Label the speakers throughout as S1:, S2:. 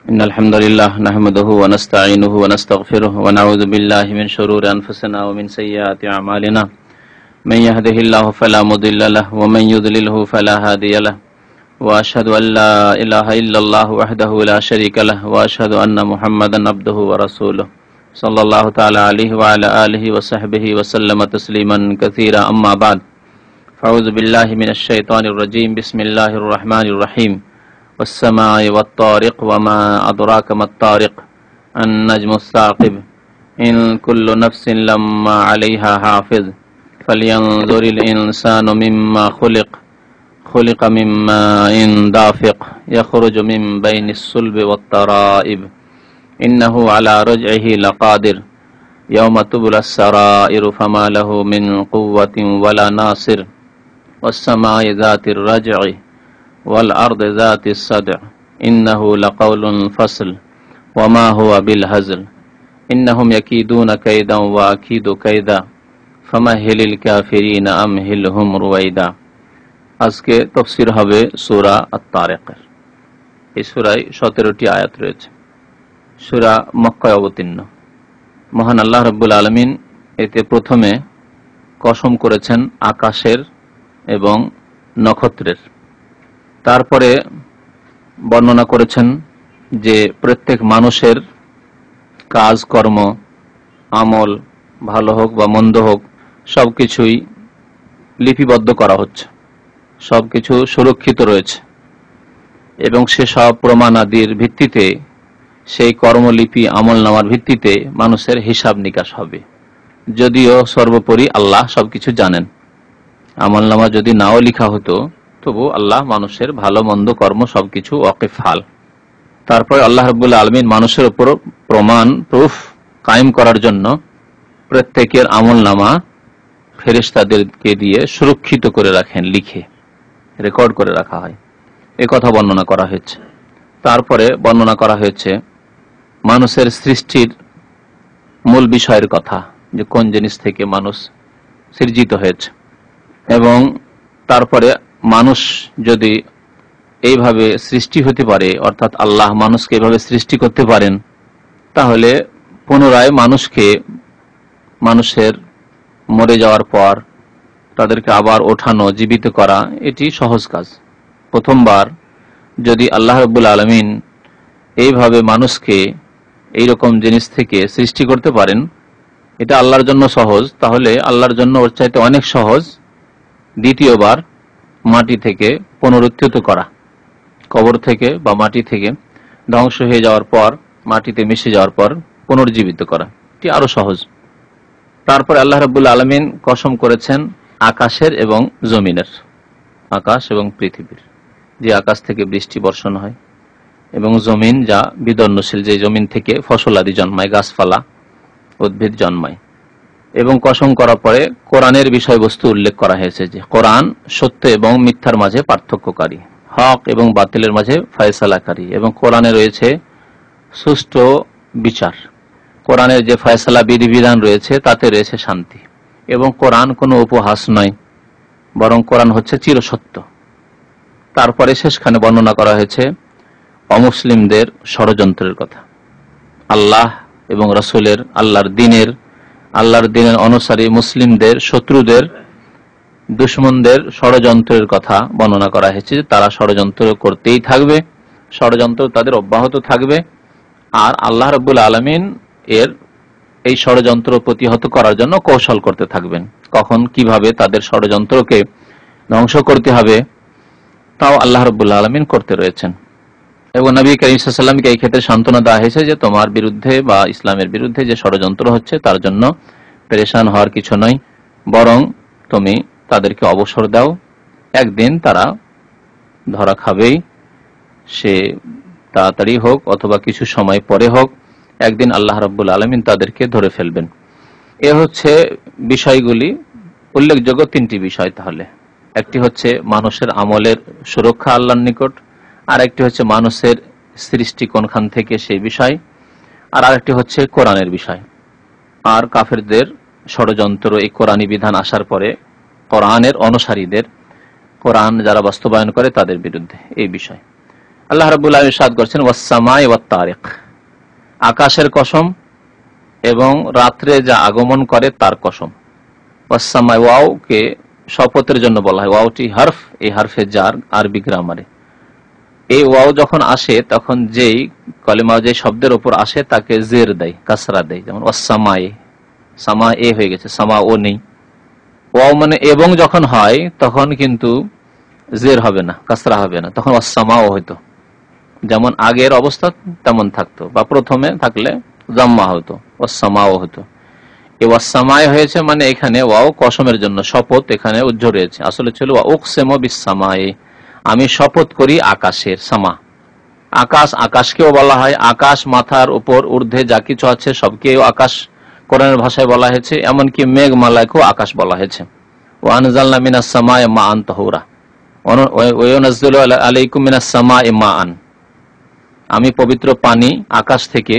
S1: إن الحمد لله نحمده ونستعينه ونستغفره ونعوذ بالله من شرور أنفسنا ومن سيئات أعمالنا من يهده الله فلا مضل له ومن يضلله فلا هادي له وأشهد أن لا إله إلا الله وحده لا شريك له وأشهد أن محمدا عبده ورسوله صلى الله تعالى عليه وعلى آله وصحبه وسلم تسليما كثيرا أما بعد فأعوذ بالله من الشيطان الرجيم بسم الله الرحمن الرحيم والسماء والطارق وما أدراك ما الطارق النجم الثاقب إن كل نفس لما عليها حافظ فلينظر الإنسان مما خلق من ماء دافق يخرج من بين الصلب والترائب إنه على رجعه لقادر يوم تبلى السرائر فما له من قوة ولا ناصر والسماء ذات الرجع والأرض ذات الصدع إنه لقول فصل وما هو بالهزل إنهم يكيدون كيدا وأكيد كيدا فمهل الكافرين أمهلهم رويدا আজকে তাফসীর হবে সূরা আত-তারিকের। এই সূরায় 17টি আয়াত রয়েছে। সূরা মক্কায় অবতীর্ণ। মহান আল্লাহ রাব্বুল আলামিন এতে প্রথমে কসম করেছেন আকাশের এবং নক্ষত্রের, তারপরে বর্ণনা করেছেন যে প্রত্যেক মানুষের কাজকর্ম, আমল ভালো হোক বা মন্দ হোক সবকিছুই লিপিবদ্ধ করা হচ্ছে, সবকিছু সুরক্ষিত রয়েছে এবং সেসব প্রমাণাদির ভিত্তিতে সেই কর্মলিপি আমলনামার ভিত্তিতে মানুষের হিসাব নিকাশ হবে। যদিও সর্বোপরি আল্লাহ সবকিছু জানেন, আমলনামা যদি নাও লেখা হতো তবু আল্লাহ মানুষের ভালো মন্দ কর্ম সবকিছু ওয়াকিফ হাল। তারপরে আল্লাহ রাব্বুল আলামিন মানুষের উপর প্রুফ কায়েম করার জন্য প্রত্যেকের আমলনামা ফেরেশতাদেরকে দিয়ে সুরক্ষিত করে রাখেন, লিখে রেকর্ড করে রাখা হয়। এ কথা বর্ণনা করা হয়েছে। তারপরে বর্ণনা করা হয়েছে মানুষের সৃষ্টির মূল বিষয়ের কথা, যে কোন জিনিস থেকে মানুষ সৃজিত হয়েছে, এবং তারপরে মানুষ যদি এইভাবে সৃষ্টি হতে পারে, অর্থাৎ আল্লাহ মানুষকে এইভাবে সৃষ্টি করতে পারেন, তাহলে পুনরায় মানুষের মরে যাওয়ার পর তাদেরকে আবার ওঠানো, জীবিত করা এটি সহজ কাজ। প্রথমবার যদি আল্লাহ রাব্বুল আলামিন এইভাবে মানুষকে এইরকম জিনিস থেকে সৃষ্টি করতে পারেন, এটা আল্লাহর জন্য সহজ, তাহলে আল্লাহর জন্য ওর চাইতে অনেক সহজ দ্বিতীয়বার মাটি থেকে পুনরুত্থিত করা, কবর থেকে বা মাটি থেকে ধ্বংস হয়ে যাওয়ার পর, মাটিতে মিশে যাওয়ার পর পুনর্জীবিত করা, এটি আরো সহজ। তারপরে আল্লাহ রাব্বুল আলামিন কসম করেছেন আকাশের এবং জমিনের, আকাশ এবং পৃথিবীর, যে আকাশ থেকে বৃষ্টি বর্ষণ হয়, এবং জমিন যা বিদর্ণশীল, যে জমিন থেকে ফসল আদি জন্মায়, গাছপালা উদ্ভিদ জন্মায়। এবং কসম করার পরে কোরআনের বিষয়বস্তু উল্লেখ করা হয়েছে, যে কোরআন সত্য এবং মিথ্যার মাঝে পার্থক্যকারী, হক এবং বাতিলের মাঝে ফয়সালাকারী, এবং কোরআনে রয়েছে সুষ্ঠু বিচার। কোরআনের যে ফয়সালা বিধিবিধান রয়েছে তাতে রয়েছে শান্তি, এবং কোরআন কোনো উপহাস নয়, বরং কোরআন হচ্ছে চিরসত্য। তারপরে শেষখানে বর্ণনা করা হয়েছে অমুসলিমদের ষড়যন্ত্রের কথা, আল্লাহ এবং রাসূলের, আল্লাহর দিনের অনুসারী মুসলিমদের শত্রুদের, দুশমনদের ষড়যন্ত্রের কথা বর্ণনা করা হয়েছে। তারা ষড়যন্ত্র করতেই থাকবে, ষড়যন্ত্র তাদের অব্যাহত থাকবে, আর আল্লাহ রাব্বুল আলামিন এই ষড়যন্ত্র প্রতিহত করার জন্য কৌশল করতে থাকবেন। কখন কিভাবে তাদের ষড়যন্ত্রকে ধ্বংস করতে হবে তাও আল্লাহ রাব্বুল আলামিন করতে রয়েছেন। এবং নবী করিম সাল্লাল্লাহু আলাইহি ওয়াসাল্লামকে এই ক্ষেত্রে সান্ত্বনা দেওয়া হয়েছে যে তোমার বিরুদ্ধে বা ইসলামের বিরুদ্ধে যে ষড়যন্ত্র হচ্ছে তার জন্য পেরেশান হওয়ার কিছু নয়, বরং তুমি তাদেরকে অবসর দাও, একদিন তারা ধরা খাবেই, সে তাড়াতাড়ি হোক অথবা কিছু সময় পরে হোক, একদিন আল্লাহ রাব্বুল আলামিন তাদেরকে ধরে ফেলবেন। এ হচ্ছে বিষয়গুলি, উল্লেখযোগ্য তিনটি বিষয়। তাহলে একটি হচ্ছে মানুষের আমলের সুরক্ষা আল্লাহর নিকট, আর একটি হচ্ছে মানুষের সৃষ্টি কোনখান থেকে সেই বিষয়, আর আরেকটি হচ্ছে কোরআনের বিষয়। আর কাফেরদের ষড়যন্ত্র এই কোরআনী বিধান আসার পরে কোরআনের অনুসারীদের, কোরআন যারা বাস্তবায়ন করে তাদের বিরুদ্ধে এই বিষয়। আল্লাহ রাব্বুল আলামিন ইরশাদ করছেন ওয়াস-সামাই ওয়াত-তারিক, আকাশের কসম এবং রাত্রে যা আগমন করে তার কসম। ওয়াস-সামাই, ওয়াওকে শপথের জন্য বলা হয়, ওয়াওটি হরফ, এই হরফে জার আরবি গ্রামারে। এই ওয়াও যখন আসে তখন যেই কলেমা যে শব্দের উপর আসে তাকে জের দেয়, কাসরা দেয়। যেমন ওয়াস-সামাই, সামা এ হয়ে গেছে, সামা ও নেই। ওয়াও মানে এবং যখন হয় তখন কিন্তু জের হবে না, কাসরা হবে না, তখন ওয়াস-সামাও হইতো। যেমন আগের অবস্থা তেমন থাকতো, বা প্রথমে থাকলে জাম্মা হতো, ওয়াস-সামাও হতো। এই ওয়াস-সামাই হয়েছে মানে এখানে ওয়াও কসমের জন্য, শপথ এখানে উজ্জ্বল রয়েছে। আসলে ছিল ওয়া উকসিমু বিস-সামাই, আমি শপথ করি আকাশের। সামা আকাশ, আকাশকেও বলা হয় আকাশ, মাথার উপর ঊর্ধ্বে যা কিছু আছে সবকেও আকাশ কোরআনের ভাষায় বলা হয়েছে, এমনকি মেঘমালাকেও আকাশ বলা হয়েছে। ওয়া আনজালনা মিনাস সামাই মাআন তাহুরা ওয়া ইউনাজ্জিলু আলাইকুম মিনাস সামাই মাআন, আমি পবিত্র পানি আকাশ থেকে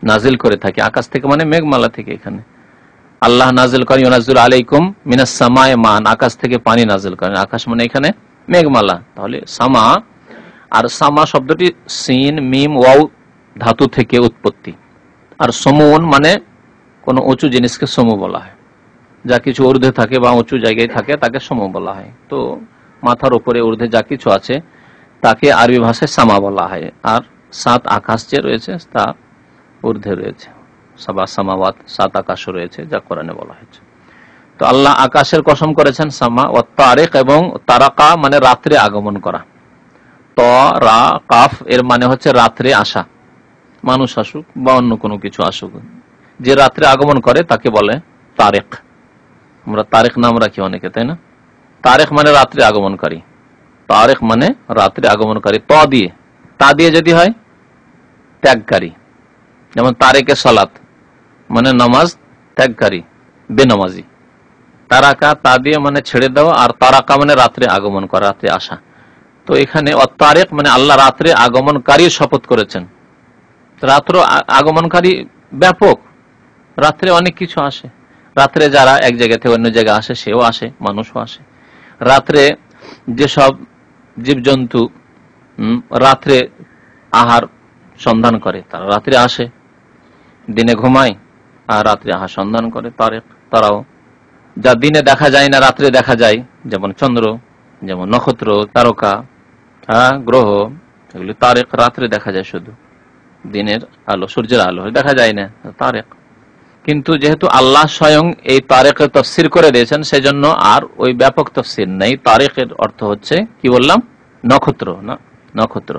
S1: নাজিল করে থাকি। আকাশ থেকে মানে মেঘমালা থেকে। এখানে আল্লাহ নাজিল করেন ইউনাজ্জিলু আলাইকুম মিনাস সামাই মাআন, আকাশ থেকে পানি নাজিল করেন। আকাশ মানে এখানে মেঘমালা। তাহলে সামা, আর সামা শব্দটি সিন মিম ওয়াও ধাতু থেকে উৎপত্তি। আর সমুন মানে কোন উঁচু জিনিসকে সমু বলা হয়, যা কিছু ঊর্ধ্বে থাকে বা উঁচু জায়গায় থাকে তাকে সমু বলা হয়। তো মাথার উপরে ঊর্ধ্বে যা কিছু আছে তাকে আরবি ভাষায় সামা বলা হয়। আর 7 আকাশ যে রয়েছে তা ঊর্ধ্বে রয়েছে, সাবা সামাওয়াত, 7 আকাশ রয়েছে যা কোরআনে বলা হয়েছে। তো আল্লাহ আকাশের কসম করেছেন, সামা ওয়াত তারিক, এবং তারাকা মানে রাত্রে আগমন করা। ত রা কাফ এর মানে হচ্ছে রাত্রে আসা, মানুষ আসুক বা অন্য কোনো কিছু আসুক, যে রাত্রে আগমন করে তাকে বলে তারেক। আমরা তারেক নাম রাখি অনেকে, তাই না? তারেক মানে রাত্রে আগমনকারী, তারেক মানে রাত্রে আগমনকারী। তা দিয়ে যদি হয় ত্যাগকারী, যেমন তারেকে সালাত মানে নামাজ ত্যাগকারী, বেনামাজি। তারাকা তা দিয়ে মানে ছেড়ে দেওয়া, আর তারাকা মানে রাত্রে আগমন করা, রাত্রে আসা। তো এখানে তারেক মানে আল্লাহ রাত্রে আগমনকারী শপথ করেছেন। রাত্র আগমনকারী ব্যাপক, রাত্রে অনেক কিছু আসে। রাত্রে যারা এক জায়গা থেকে অন্য জায়গায় আসে সেও আসে, মানুষও আসে। রাত্রে যেসব জীবজন্তু রাত্রে আহার সন্ধান করে তারা রাত্রে আসে, দিনে ঘুমায় আর রাত্রে আহার সন্ধান করে তারেক, তারাও। যা দিনে দেখা যায় না রাত্রে দেখা যায়, যেমন চন্দ্র, যেমন নক্ষত্র, তারকা, গ্রহ, এগুলি তারেক, রাত্রে দেখা যায় শুধু, দিনের আলো সূর্যের আলো দেখা যায় না, তারেক। কিন্তু যেহেতু আল্লাহ স্বয়ং এই তারেকের তফসির করে দিয়েছেন সেজন্য আর ওই ব্যাপক তফসির নেই। তারেকের অর্থ হচ্ছে কি বললাম, নক্ষত্র, না নক্ষত্র।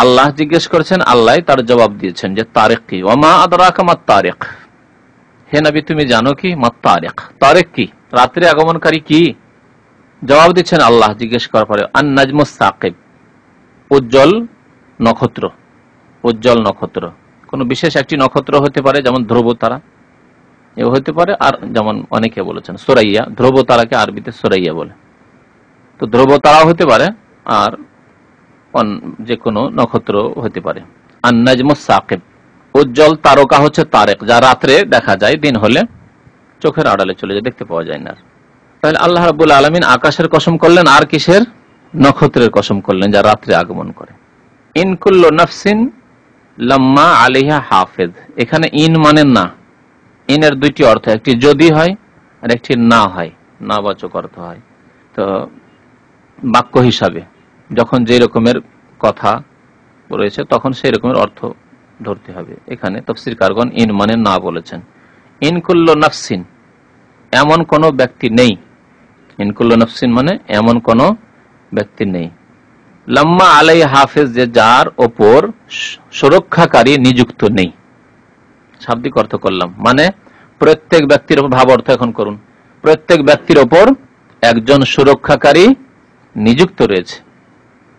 S1: আল্লাহ জিজ্ঞেস করেছেন, আল্লাহ তার জবাব দিয়েছেন যে তারেক কি। ওমা আদরাকা মাত তারেক, হে নবী তুমি জানো কি মাত তারেক, তারেক কি, রাত্রে আগমনকারী কি? জবাব দিচ্ছেন আল্লাহ জিজ্ঞেস করার পরে, আন নাজমুস সাকিব, উজ্জ্বল নক্ষত্র। উজ্জ্বল নক্ষত্র কোন বিশেষ একটি নক্ষত্র হতে পারে, যেমন ধ্রুব তারা এও হতে পারে, আর যেমন অনেকে বলেছেন সোরাইয়া, ধ্রুব তারাকে আরবিতে সোরাইয়া বলে। তো ধ্রুব তারাও হতে পারে, আর যে কোনো নক্ষত্র হতে পারে। আন নাজমুস সাকিব, উজ্জ্বল তারকা হচ্ছে তারেক, যা রাত্রে দেখা যায়, দিন হলে চোখের আড়ালে চলে যায়, দেখতে পাওয়া যায় না। তাহলে আল্লাহ রাব্বুল আলামিন আকাশের কসম করলেন, আর কিসের? নক্ষত্রের কসম করলেন যা রাত্রে আগমন করে। ইন কুল্লু নাফসিন লাম্মা আলাইহা হাফেজ, এখানে ইন মানে না। ইনের দুইটি অর্থ, একটি যদি হয় আর একটি না হয়, না বাচক অর্থ হয়। তো বাক্য হিসাবে যখন যে রকমের কথা রয়েছে তখন সেই রকমের অর্থ ধরতে হবে। এখানে তাফসীরকারগণ ইন মানে না বলেছেন। ইন কুল্লু নাফসিন, এমন কোন ব্যক্তি নেই। ইন কুল্লু নাফসিন মানে এমন কোন ব্যক্তি নেই। লাম্মা আলাই হাফেজ, যে যার ওপর সুরক্ষাকারী নিযুক্ত নেই। শাব্দিক অর্থ করলাম, মানে প্রত্যেক ব্যক্তির উপর, ভাব অর্থ এখন করুন, প্রত্যেক ব্যক্তির ওপর একজন সুরক্ষাকারী নিযুক্ত রয়েছে।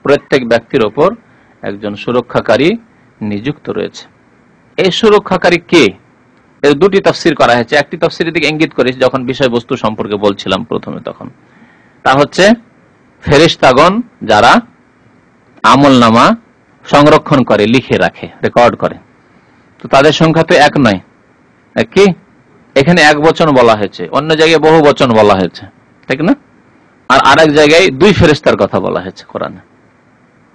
S1: প্রত্যেক ব্যক্তির ওপর একজন সুরক্ষাকারী নিযুক্ত রয়েছে। এই সুরক্ষাকারী কে? এর দুটি তাফসীর করা হয়েছে। একটি তাফসীরের দিকে ইঙ্গিত করেছি যখন বিষয়বস্তু সম্পর্কে বলছিলাম প্রথমে, তখন তা হচ্ছে ফেরেশতাগণ যারা আমলনামা সংরক্ষণ করে, লিখে রাখে, রেকর্ড করে। তো তাদের সংখ্যা তো এক নয়, কি এখানে এক বচন বলা হয়েছে, অন্য জায়গায় বহু বচন বলা হয়েছে, ঠিক না? আর আরেক জায়গায় দুই ফেরেশতার কথা বলা হয়েছে কোরআনে।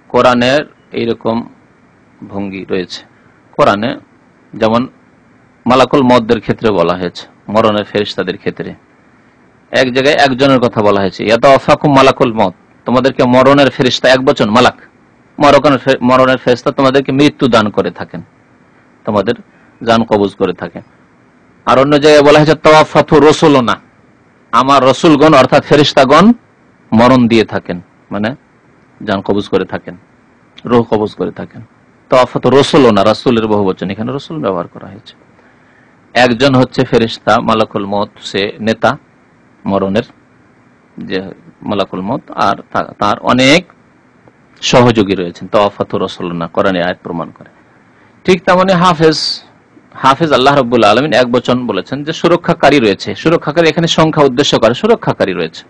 S1: কোরআনের এইরকম ভঙ্গি রয়েছে কোরআনে। যেমন মালাকুল মউতের ক্ষেত্রে বলা হয়েছে, মরণের ফেরেশতাদের ক্ষেত্রে এক জায়গায় একজনের কথা বলা হয়েছে, ইয়াতাওয়াফাকুম মালাকুল মউত, তোমাদেরকে মরণের ফেরেশতা, এক বচন মালাক, মরণের ফেরেশতা তোমাদেরকে মৃত্যু দান করে থাকেন, তোমাদের জান কবজ করে থাকেন। আর অন্য জায়গায় বলা হয়েছে তাওয়াফাতু রাসূলুনা, আমার রাসূলগণ অর্থাৎ ফেরেশতাগণ মরণ দিয়ে থাকেন, মানে জান কবজ করে থাকেন, রূহ কবজ করে থাকেন। তাওয়াফাতু রাসূলুনা, রাসূলের বহুবচন, এখানে রাসূল ব্যবহার করা হয়েছে। একজন হচ্ছে ফেরেশতা মালাকুল মউত, সে নেতা মরণের, যে মালাকুল মউত, আর তার অনেক সহযোগী রয়েছেন। তাওয়াফাতু রাসূলুনা কোরআনে আয়াত প্রমাণ করে। ঠিক তেমনি হাফেজ আল্লাহ রাব্বুল আলামিন এক বচন বলেছেন যে সুরক্ষাকারী রয়েছে। সুরক্ষাকারী এখানে সংখ্যা উদ্দেশ্য করে, সুরক্ষাকারী রয়েছে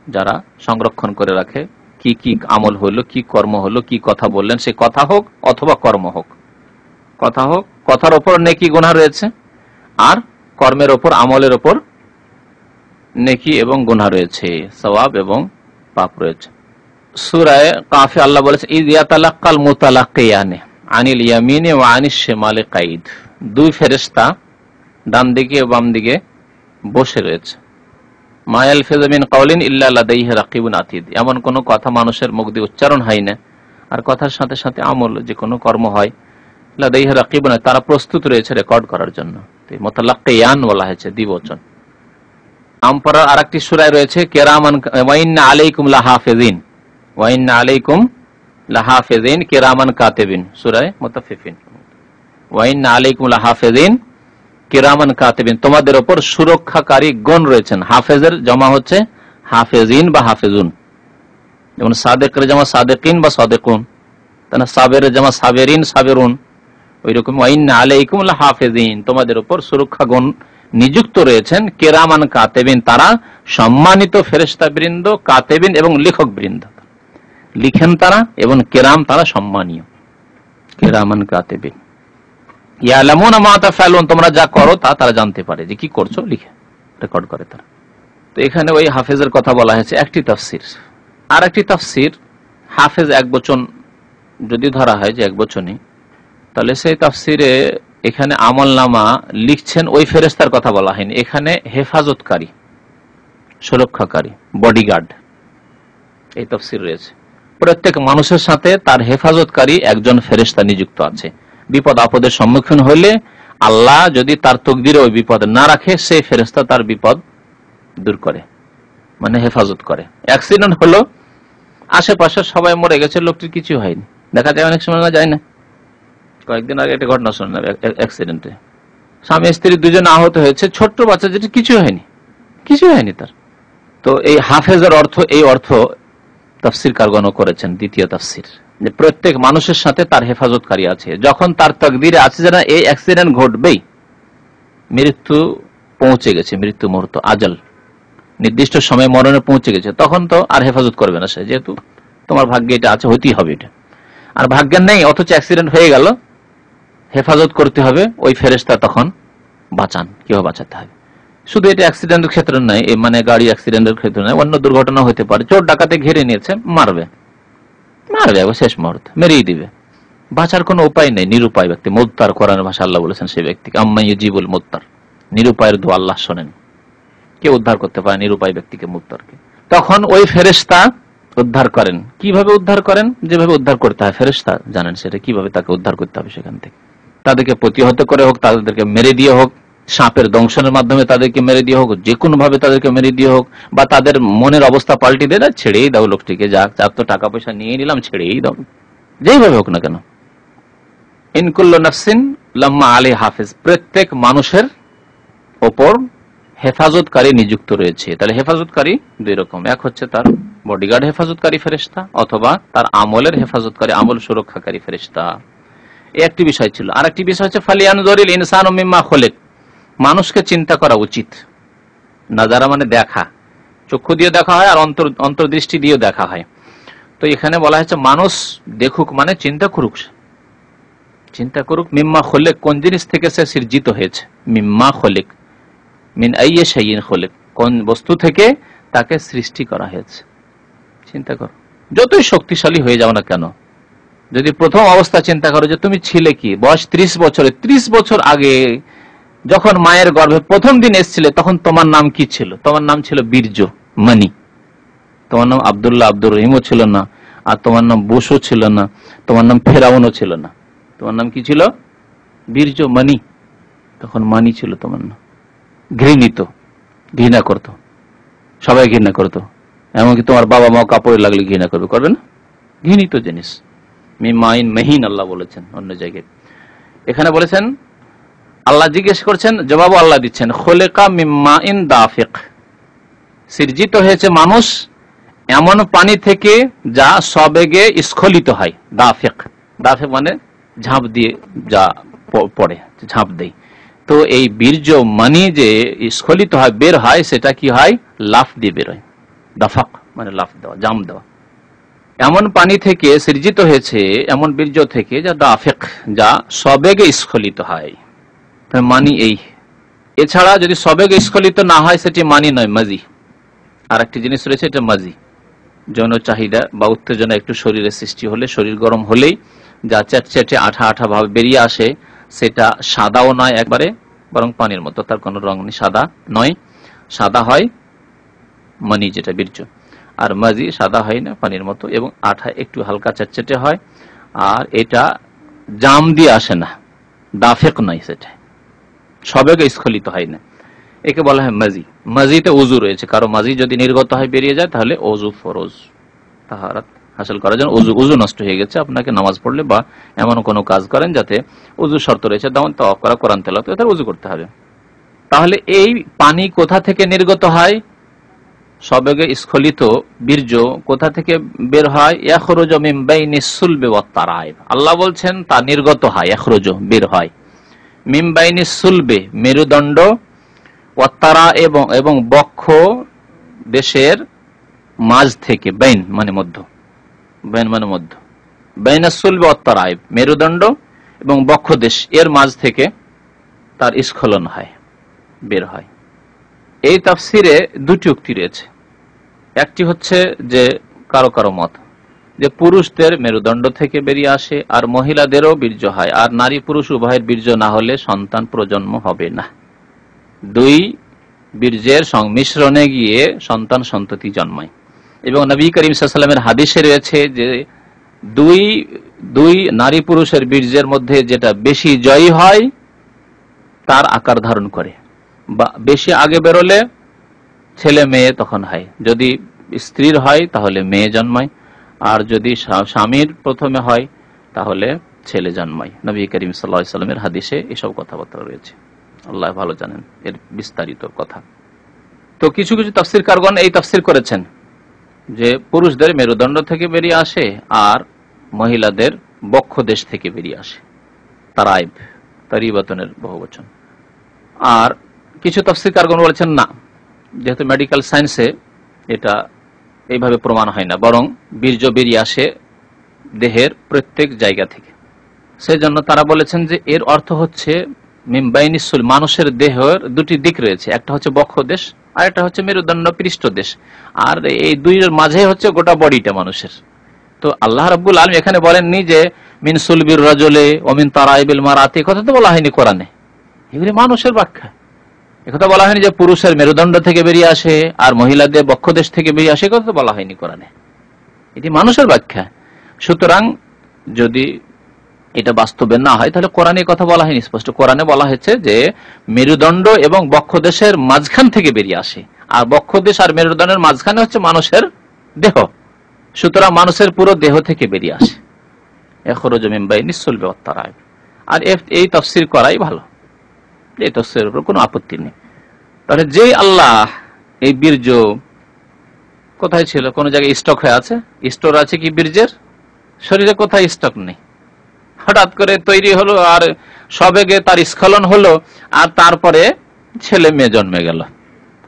S1: যারা সংরক্ষণ করে রাখে কি কি আমল হলো, কি কর্ম হলো, কি কথা বললেন, সে কথা হোক অথবা কর্ম হোক। কথা হোক, কথার ওপর নেকি গুনাহ রয়েছে, আর কর্মের ওপর, আমলের ওপর নেকি এবং গুনাহ রয়েছে, সওয়াব এবং পাপ রয়েছে। সূরা কাফে আল্লাহ বলেছে ইয ইয়াতালাক্কাল মুতালাক্কিয়ানি আনিল ইয়ামিনি ওয়া আনিশ শিমালি কাঈদ, দুই ফেরেশতা ডান দিকে ও বাম দিকে বসে রয়েছে। মা ইয়ালফিযু মিন কাওলিন ইল্লা লাদাইহি রাকিবুন আতীদ, এমন কোন কথা মানুষের মুখ দিয়ে উচ্চারণ হয় না, আর কথার সাথে সাথে আমল যে কোনো কর্ম হয়, লাদাইহি রাকিবুন, তারা প্রস্তুত রয়েছে রেকর্ড করার জন্য। মুতালাক্কিয়ান বলা হয়েছে দ্বিবচন। আমপারার আরেকটি সূরায় রয়েছে কিরামান ওয়া ইন্না আলাইকুম লাহাফিজিন, ওয়া ইন্না আলাইকুম লাহাফিজিন কিরামান কাতিবিন, সূরা মুতাফফিফিন। ওয়া ইন্না আলাইকুম লাহাফিজিন কিরামান কাতিবিন, তোমাদের উপর সুরক্ষাকারী গণ রয়েছেন। হাফেজের জমা হচ্ছে হাফেজিন বা হাফেজুন, যেমন সাদেকের জমা সাদেকিন বা সাদেকুন, তাহলে সাবেরের জমা সাবেরিন সাবেরুন, ওই রকম ওয়া ইন্না আলাইকুম লাহাফিজিন, তোমাদের উপর সুরক্ষাগণ নিযুক্ত রয়েছেন, কিরামান কাতিবিন, তারা সম্মানিত ফেরেশতাবৃন্দ, কাতিবিন এবং লেখক বৃন্দ, লিখেন তারা, এবং কিরাম তারা সম্মানীয়, কিরামান কাতিবিন ইয়ালামুনা মা তাফআলুন, তোমরা যা করো তা তারা জানতে পারে, যে কি করছো লিখে রেকর্ড করে তারা। তো এখানে ওই হাফেজের কথা বলা হয়েছে একটি তাফসীর। আর একটি তাফসীর, হাফেজ এক বচন যদি ধরা হয় যে এক বচনই, তাহলে সেই তাফসীরে এখানে আমলনামা লিখছেন ওই ফেরেশতার কথা বলা হয়নি, এখানে হেফাজতকারী, সুরক্ষাকারী, বডিগার্ড, এই তাফসীর রয়েছে। প্রত্যেক মানুষের সাথে তার হেফাজতকারী একজন ফেরেশতা নিযুক্ত আছে। বিপদ আপদের সম্মুখীন হইলে আল্লাহ যদি তার তকদিরে ওই বিপদ না রাখে, সেই ফেরেশতা তার বিপদ দূর করে, মানে হেফাজত করে। অ্যাক্সিডেন্ট হলো, আশেপাশে সবাই মরে গেছে, লোকটির কিছু হয়নি, দেখা যায় অনেক সময় না যায় না। কয়েকদিন আগে একটা ঘটনা শুনলাম, অ্যাক্সিডেন্টে স্বামী স্ত্রী দুজন আহত হয়েছে, ছোট্ট বাচ্চা, যেটা কিছু হয়নি, কিছু হয়নি তার। তো এই হাফেজের অর্থ, এই অর্থ তাফসীরকারগণ করেছেন দ্বিতীয় তাফসীর, যে প্রত্যেক মানুষের সাথে তার হেফাজতকারী আছে। যখন তার তাকদীরে আছে যে না এই অ্যাক্সিডেন্ট ঘটবেই, মৃত্যু পৌঁছে গেছে, মৃত্যু মুহূর্ত, আজল নির্দিষ্ট সময় মরণে পৌঁছে গেছে, তখন তো আর হেফাজত করবে না সে, যেহেতু তোমার ভাগ্যে এটা আছে, হইতেই হবে এটা। আর ভাগ্যের নেই, অথচ অ্যাক্সিডেন্ট হয়ে গেল, হেফাজত করতে হবে ওই ফেরেশতা, তখন বাঁচান, কিভাবে বাঁচাতে হবে। শুধু এটা অ্যাক্সিডেন্টের ক্ষেত্রে নয়, মানে গাড়ি অ্যাক্সিডেন্টের ক্ষেত্রে নয়, অন্য দুর্ঘটনা হতে পারে। চোর ডাকাতে ঘিরে নিয়েছে, মারবে শেষ মুহূর্তে মেরেই দিবে, বাঁচার কোনো উপায় নেই, নিরুপায় ব্যক্তি, মুত্তার, কোরআনের ভাষা আল্লাহ বলেছেন সেই ব্যক্তিকে, আম্মা ইউজিবুল মুত্তার, নিরুপায়ের দোয়া আল্লাহ শোনেন, কেউ উদ্ধার করতে পারে নিরুপায় ব্যক্তিকে, মুত্তারকে। তখন ওই ফেরেশতা উদ্ধার করেন। কিভাবে উদ্ধার করেন? যেভাবে উদ্ধার করতে হয় ফেরেশতা জানেন সেটা, কিভাবে তাকে উদ্ধার করতে হবে সেখান থেকে। তাদেরকে প্রতিহত করে হোক, তাদেরকে মেরে দিয়ে হোক, সাপের দংশনের মাধ্যমে তাদেরকে মেরে দিয়ে হোক, যে কোনো ভাবে তাদেরকে মেরে দিয়ে হোক, বা তাদের মনের অবস্থা পাল্টে দেয়, ছেড়েই দাও লোকটিকে, যাক তো টাকা পয়সা নিয়ে নিলাম, ছেড়েই দাও, যেইভাবে হোক না কেন। ইন কুল্লু নাফসিন লাম্মা আলাইহা হাফিজ, প্রত্যেক মানুষের ওপর হেফাজতকারী নিযুক্ত রয়েছে। তাহলে হেফাজতকারী দুই রকম, এক হচ্ছে তার বডিগার্ড হেফাজতকারী ফেরেশতা, অথবা তার আমলের হেফাজতকারী, আমল সুরক্ষাকারী ফেরেশতা। এই একটি বিষয় ছিল। আর একটি বিষয় হচ্ছে ফালিয়ানজুরিল ইনসানু মিম্মা খুলিক, মানুষকে চিন্তা করা উচিত। নাজারা মানে দেখা, চক্ষু দিয়ে দেখা হয়, আর অন্তর্দৃষ্টি দিয়েও দেখা হয়। তো এখানে বলা হয়েছে মানুষ দেখুক, মানে চিন্তা করুক, চিন্তা করুক। মিম্মা খুলিক, কোন জিনিস থেকে সে সৃজিত হয়েছে। মিম্মা খুলিক, মিন আইয়ি শাইইন খুলিক, কোন বস্তু থেকে তাকে সৃষ্টি করা হয়েছে। চিন্তা করো, যতই শক্তিশালী হয়ে যাও না কেন, যদি প্রথম অবস্থা চিন্তা করো যে তুমি ছিলে কি, বয়স 30 বছরে, 30 বছর আগে যখন মায়ের গর্ভে প্রথম দিন এসেছিলে তখন তোমার নাম কি ছিল? তোমার নাম ছিল বীর্য, মানি। তোমার নাম আব্দুল্লাহ, আব্দুর রহিমও ছিল না, আর তোমার নাম বুশও ছিল না, তোমার নাম ফেরাউনও ছিল না। তোমার নাম কি ছিল? বীর্য, মানি। তখন মানি ছিল তোমার নাম। ঘৃণিত, ঘৃণা করত, সবাই ঘৃণা করত, এমনকি তোমার বাবা মা কাপড়ে লাগলে ঘৃণা করবে, করবে না? ঘৃণিত জিনিস। মিমাইন মহিন আল্লাহ বলেছেন অন্য জায়গায়। এখানে বলেছেন, আল্লাহ জিজ্ঞেস করছেন, জবাবও আল্লাহ দিচ্ছেন, খোলেকা মিম্মাইন দাফিক, সৃজিত হয়েছে মানুষ এমন পানি থেকে যা সবেগে স্খলিত হয়। দাফিক, দাফিক মানে ঝাঁপ দিয়ে যা পড়ে, ঝাঁপ দেয়। তো এই বীর্য মানি যে স্খলিত হয়, বের হয়, সেটা কি হয়? লাফ দিয়ে বের হয়। দাফাক মানে লাফ দেওয়া, জাম দেওয়া। এমন পানি থেকে সৃজিত হয়েছে, এমন বীর্য থেকে যা দাফিক, যা সবেগে স্খলিত হয়। মানি এই, এছাড়া যদি সবেগে স্খলিত না হয় সেটি মানি নয়, মাজি। আর একটি জিনিস রয়েছে, এটা মাজি। যৌন চাহিদা বা উত্তেজনা একটু শরীরে সৃষ্টি হলে, শরীর গরম হলেই যা চ্যাটচ্যাটে আঠা আঠা ভাবে বেরিয়ে আসে, সেটা সাদাও নয় একবারে, বরং পানির মতো, তার কোনো রং নেই, সাদা নয়। সাদা হয় মানি, যেটা বীর্য। আর মাজি সাদা হয় না, পানির মতো, এবং আঠা একটু হালকা চ্যাটচ্যাটে হয়। আর এটা জাম দিয়ে আসে না, দাফেক নয়, সেটা সবেগে স্খলিত হয় না, একে বলা হয় মাজি। মাজিতে ওযু রয়েছে, কারো মাজি যদি নির্গত হয়, বেরিয়ে যায়, তাহলে ওযু ফরজ, তাহারাত হাসিল করার জন্য। ওযু নষ্ট হয়ে গেছে, আপনাকে নামাজ পড়লে বা এমন কোনো কাজ করেন যাতে ওযু শর্ত রয়েছে, যেমন তাওয়াফ করা, কোরআন তেলাওয়াত, তাহলে ওযু করতে হবে। তাহলে এই পানি কোথা থেকে নির্গত হয়? সবেগে স্খলিত বীর্য কোথা থেকে বের হয়? ইয়াখরুজু মিন বাইনিস সুলবি ওয়াত তারাইব, আল্লাহ বলছেন তা নির্গত হয়, ইয়াখরুজু বের হয়, মিন বাইনিস সুলবি মেরুদণ্ড, ওয়াত তারা এবং বক্ষ দেশের মাঝ থেকে, বাইন মানে মধ্য, বাইন মানে মধ্য, বাইনাস সুলবি ওয়াত তারাইব মেরুদণ্ড এবং বক্ষ দেশ এর মাঝ থেকে তার স্খলন হয়, বের হয়। এই তাফসিরে দুটি উক্তি রয়েছে। একটি হচ্ছে যে কারো কারো মত যে পুরুষদের মেরুদণ্ড থেকে বেরিয়ে আসে, আর মহিলাদেরও বীর্য হয়, আর নারী পুরুষ উভয়ের বীর্য না হলে সন্তান প্রজন্ম হবে না। দুই বীর্যের সংমিশ্রণে গিয়ে সন্তান সন্ততি জন্মায়। এবং নবী করিম সাল্লাল্লাহু আলাইহি ওয়াসাল্লামের হাদিসে রয়েছে যে দুই নারী পুরুষের বীর্যের মধ্যে যেটা বেশি জয়ী হয় তার আকার ধারণ করে, বা বেশি আগে বেরোলে ছেলে মেয়ে তখন হয়। যদি স্ত্রীর হয় তাহলে মেয়ে জন্মায়, আর যদি স্বামীর প্রথমে হয় তাহলে ছেলে জন্মায়। নবী করিম সাল্লাল্লাহু আলাইহি ওয়াসাল্লামের হাদিসে এসব কথাবার্তা রয়েছে, আল্লাহ ভালো জানেন এর বিস্তারিত কথা। তো কিছু কিছু তাফসীরকারগণ এই তাফসীর করেছেন যে পুরুষদের মেরুদণ্ড থেকে বেরিয়ে আসে আর মহিলাদের বক্ষ দেশ থেকে বেরিয়ে আসে, তারাইব, তারিবাতনের বহুবচন। আর কিছু তাফসীরকারগণ বলেছেন না, যেহেতু মেডিকেল সায়েন্সে এটা এইভাবে প্রমাণ হয় না, বরং বীর্য বেরিয়ে আসে দেহের প্রত্যেক জায়গা থেকে। সেজন্য তারা বলেছেন যে এর অর্থ হচ্ছে মিমবাইনিস সুল, মানুষের দেহের দুটি দিক রয়েছে, একটা হচ্ছে বক্ষ দেশ আর একটা হচ্ছে মেরুদণ্ড পৃষ্ঠ দেশ, আর এই দুইয়ের মাঝে হচ্ছে গোটা বডিটা মানুষের। তো আল্লাহ রাব্বুল আলামিন এখানে বলেননি যে মিন সুলবির রাজুলি ওয়া মিন তারাইবিল মারাতি, কথা তো বলা হয়নি কোরআনে, এগুলি মানুষের ব্যাখ্যা। একথা বলা হয়নি যে পুরুষের মেরুদণ্ড থেকে বেরিয়ে আসে আর মহিলাদের বক্ষদেশ থেকে বেরিয়ে আসে, কথা তো বলা হয়নি কোরআনে, এটি মানুষের ব্যাখ্যা। সুতরাং যদি এটা বাস্তবে না হয় তাহলে কোরআনে কথা বলা হয়নি স্পষ্ট। কোরআনে বলা হয়েছে যে মেরুদণ্ড এবং বক্ষদেশের মাঝখান থেকে বেরিয়ে আসে, আর বক্ষদেশ আর মেরুদণ্ডের মাঝখানে হচ্ছে মানুষের দেহ। সুতরাং মানুষের পুরো দেহ থেকে বেরিয়ে আসে, ইয়াখরুজু মিন বাইনিস সুলবি ওয়াত তারাইব। আর এই তাফসীর করাই ভালো, এই তাফসীরের উপর কোনো আপত্তি নেই। তাহলে যে আল্লাহ এই বীর্য কোথায় ছিল? কোন জায়গায় স্টক হয়ে আছে, স্টোর আছে কি বীর্যের? শরীরে কোথায় স্টক নেই, হঠাৎ করে তৈরি হলো আর সবেগে তার স্খলন হলো, আর তারপরে ছেলে মেয়ে জন্মে গেল,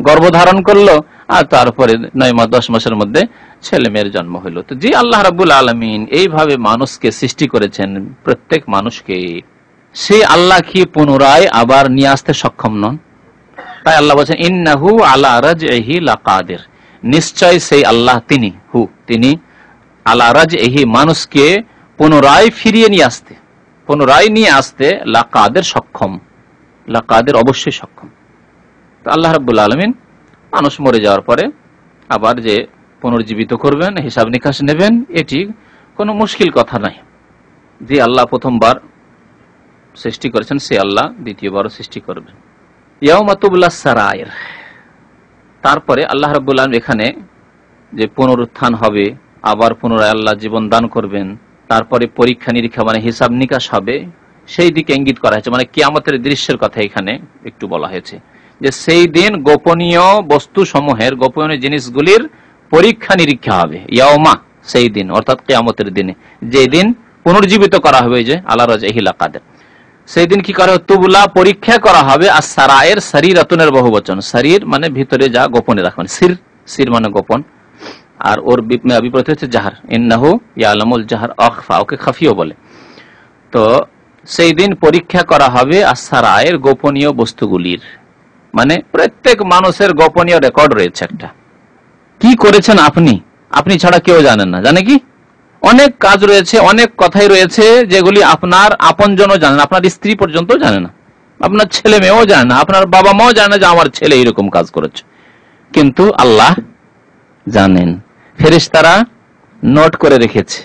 S1: গর্ভধারণ করলো, আর তারপরে 9 মাস 10 মাসের মধ্যে ছেলে মেয়ের জন্ম হলো। তো যে আল্লাহ রাব্বুল আলামিন এইভাবে মানুষকে সৃষ্টি করেছেন, প্রত্যেক মানুষকে, সেই আল্লাহ কি পুনরায় আবার নিয়ে আসতে সক্ষম নন? তাই আল্লাহ বলছেন ইন্নাহু আলা রাজইহি লাকাদির, নিশ্চয় সেই আল্লাহ তিনি আলা রাজইহি মানুষকে পুনরায় ফিরিয়ে নিয়ে আসতে, পুনরায় নিয়ে আসতে লাকাদের সক্ষম, লাকাদের অবশ্যই সক্ষম। তো আল্লাহ রাব্বুল আলামিন মানুষ মরে যাওয়ার পরে আবার যে পুনর্জীবিত করবেন, হিসাব নিকাশ নেবেন, এটি কোনো মুশকিল কথা নাই। যে আল্লাহ প্রথমবার সৃষ্টি করেছেন সে আল্লাহ দ্বিতীয়বারও সৃষ্টি করবেন। ইয়াউমা তুবলাস সারায়ের, তারপরে আল্লাহ রাব্বুল আলামিন এখানে যে পুনরুত্থান হবে, আবার পুনরায় আল্লাহ জীবন দান করবেন, তারপরে পরীক্ষা নিরীক্ষা মানে হিসাব নিকাশ হবে, সেই দিকে ইঙ্গিত করা হয়েছে। মানে কিয়ামতের দৃশ্যের কথা এখানে একটু বলা হয়েছে, যে সেই দিন গোপনীয় বস্তু সমূহের, গোপনীয় জিনিসগুলির পরীক্ষা নিরীক্ষা হবে। ইয়াউমা, সেই দিন, অর্থাৎ কিয়ামতের দিনে, যে দিন পুনর্জীবিত করা হবে, যে আলা রাজহিল কাদের, সেই দিন কি করা হবে? তুবলা, পরীক্ষা করা হবে। আর সারায়ের, শরীরাতুনের বহুবচন, শরীর মানে ভিতরে যা গোপনে রাখবেন, সির, সির মানে গোপন, আর ওর বিপরীত হচ্ছে জাহার, ইন্নাহু ইয়ালামুল জাহার আখফা, ওকে খাফিও বলে। তো সেই দিন পরীক্ষা করা হবে আর সারায়ের, গোপনীয় বস্তুগুলির, মানে প্রত্যেক মানুষের গোপনীয় রেকর্ড রয়েছে একটা, কি করেছেন আপনি, আপনি ছাড়া কেউ জানেন না। জানে কি? অনেক কাজ রয়েছে, অনেক কথাই রয়েছে যেগুলি আপনার আপনজনও জানে না, আপনার স্ত্রী পর্যন্ত জানে না, আপনার ছেলে মেয়েও জানে না, আপনার বাবা মাও জানে না যে আমার ছেলে এরকম কাজ করেছে, কিন্তু আল্লাহ জানেন। ফেরেশতারা নোট করে রেখেছে,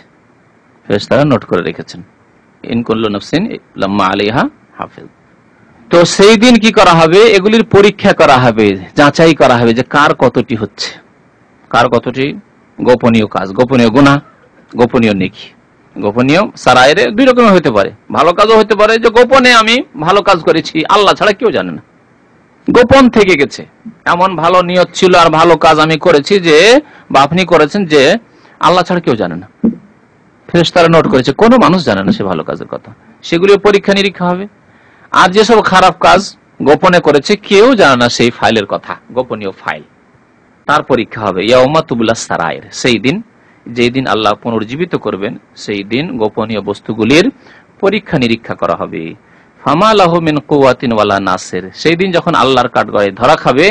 S1: ফেরেশতারা নোট করে রেখেছেন, ইন কুল্লু নাফসিন লাম্মা আলাইহা হাফিজ। তো সেই দিন কি করা হবে? এগুলির পরীক্ষা করা হবে, যাচাই করা হবে যে কার কতটি হচ্ছে, কার কতটি গোপনীয় কাজ, গোপনীয় গুনাহ, গোপনীয় নেকি। গোপনীয় সারায়ের দুই রকমের হতে পারে, ভালো কাজও হতে পারে, যে গোপনে আমি ভালো কাজ করেছি, আল্লাহ ছাড়া কেউ জানে না, গোপন থেকে গেছে, এমন ভালো নিয়ত ছিল আর ভালো কাজ আমি করেছি যে, বা আপনি করেছেন যে আল্লাহ ছাড়া কেউ জানে না, ফেরেশতারা নোট করেছে, কোনো মানুষ জানে না সে ভালো কাজের কথা, সেগুলি পরীক্ষা নিরীক্ষা হবে। আর যেসব খারাপ কাজ গোপনে করেছে, কেউ জানে না সেই ফাইলের কথা, গোপনীয় ফাইল, তার পরীক্ষা হবে। ইয়াউমা তুবলাস সারায়ের, সেই দিন, যেই দিন আল্লাহ পুনর্জীবিত করবেন, সেই দিন গোপনীয় বস্তুগুলির পরীক্ষা নিরীক্ষা করা হবে। ফামা লাহু মিন কুওয়াতিন ওয়ালা নাসির, সেই দিন যখন আল্লাহর কাঠগড়ায় ধরা খাবে,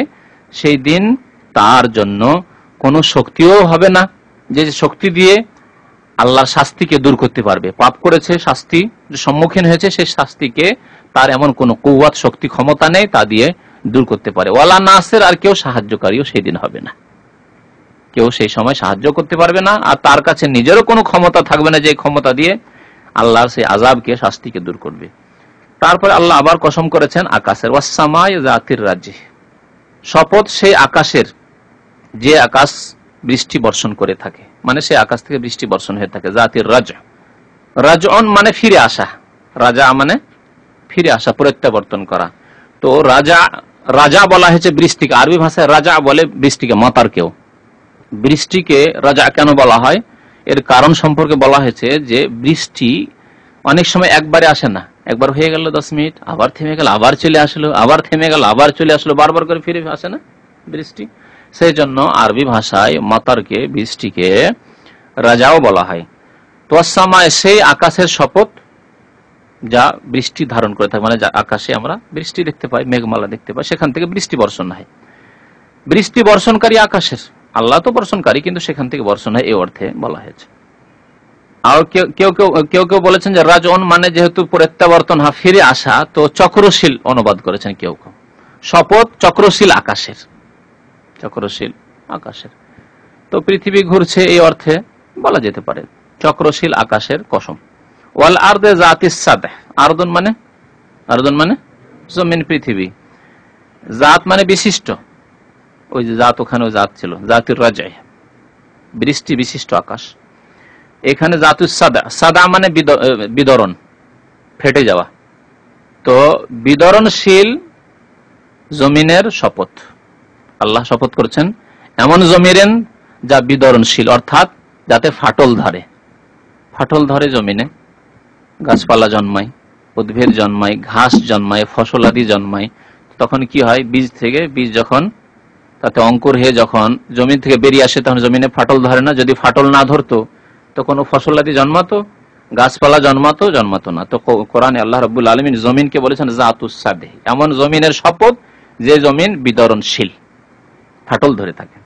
S1: সেই দিন তার জন্য কোনো শক্তিও হবে না, যে শক্তি দিয়ে আল্লাহর শাস্তিকে দূর করতে পারবে। পাপ করেছে, শাস্তি সম্মুখীন হয়েছে, সেই শাস্তিকে তার এমন কোন কুওয়াত, শক্তি, ক্ষমতা নেই তা দিয়ে দূর করতে পারে। ওয়ালা নাসির, আর কেউ সাহায্যকারীও সেই দিন হবে না, কেউ সেই সময় সাহায্য করতে পারবে না, আর তার কাছে নিজেরও কোনো ক্ষমতা থাকবে না যে ক্ষমতা দিয়ে আল্লাহর সেই আযাবকে, শাস্তিকে দূর করবে। তারপরে আল্লাহ আবার কসম করেছেন আকাশের, ওয়াসসামাই যাতির রাজি, শপথ সেই আকাশের, যে আকাশ বৃষ্টি বর্ষণ করে থাকে, মানে সেই আকাশ থেকে বৃষ্টি বর্ষণ হয়ে থাকে। জাতির রাজ, রাজঅন মানে ফিরে আসা, রাজা মানে ফিরে আসা, প্রত্যাবর্তন করা। তো রাজা, রাজা বলা হয়েছে বৃষ্টিকে, আরবি ভাষায় রাজা বলে বৃষ্টিকে, মাতার কেউ। বৃষ্টিকে রাজা কেন বলা হয়, এর কারণ সম্পর্কে বলা হয়েছে যে বৃষ্টি অনেক সময় একবারে আসে না, একবার হয়ে গেল 10 মিনিট, আবার থেমে গেল, আবার চলে আসলো, আবার থেমে গেল, আবার চলে আসলো, বারবার করে ফিরে আসে না বৃষ্টি। সেই জন্য আরবি ভাষায় মাতারকে, বৃষ্টিকে রাজাও বলা হয়। তো সময় সেই আকাশের শপথ যা বৃষ্টি ধারণ করে থাকে, মানে আকাশে আমরা বৃষ্টি দেখতে পাই, মেঘমালা দেখতে পাই, সেখান থেকে বৃষ্টি বর্ষণ হয়। বৃষ্টি বর্ষণকারী আকাশের, আল্লাহ তো বর্ষণকারী, কিন্তু সেখান থেকে বর্ষণ হয়, এই অর্থে বলা হয়েছে। আর কেউ কেউ বলেছেন যে রাজন মানে যেহেতু প্রত্যাবর্তন, ফিরে আসা, তো চক্রশীল অনুবাদ করেছেন কেউ কেউ, শপথ চক্রশীল আকাশের, চক্রশীল আকাশের। তো পৃথিবী ঘুরছে এই অর্থে বলা যেতে পারে, চক্রশীল আকাশের কসম। ওয়াল আরদে জাতিস সাদহ, আরদুন মানে, আরদুন মানে জমিন, পৃথিবী, জাত মানে বিশিষ্ট, ওই যে জাত, ওখানে জাত ছিল, জাতির রাজায়, বৃষ্টি বিশিষ্ট আকাশ। এখানে জাতুস সাদা, সাদা মানে বিদরণ, ফেটে যাওয়া। তো বিদরণশীল জমিনের শপথ, আল্লাহ শপথ করেছেন এমন জমিনের যা বিদরণশীল, অর্থাৎ যাতে ফাটল ধরে, ফাটল ধরে জমিনে, গাছপালা জন্মায়, উদ্ভিদ জন্মায়, ঘাস জন্মায়, ফসল আদি জন্মায়। তখন কি হয়, বীজ থেকে, বীজ যখন তাতে অঙ্কুর হয়ে যখন জমিন থেকে বেরিয়ে আসে, তখন জমিনে ফাটল ধরে না। যদি ফাটল না ধরতো তো কোনো ফসল আদি জন্মাতো, গাছপালা জন্মাতো না। তো কোরআনে আল্লাহ রাব্বুল আলামিন জমিনকে বলেছেন জাতুস সাদহ, এমন জমিনের শপথ যে জমিন বিদরণশীল, ফাটল ধরে থাকে।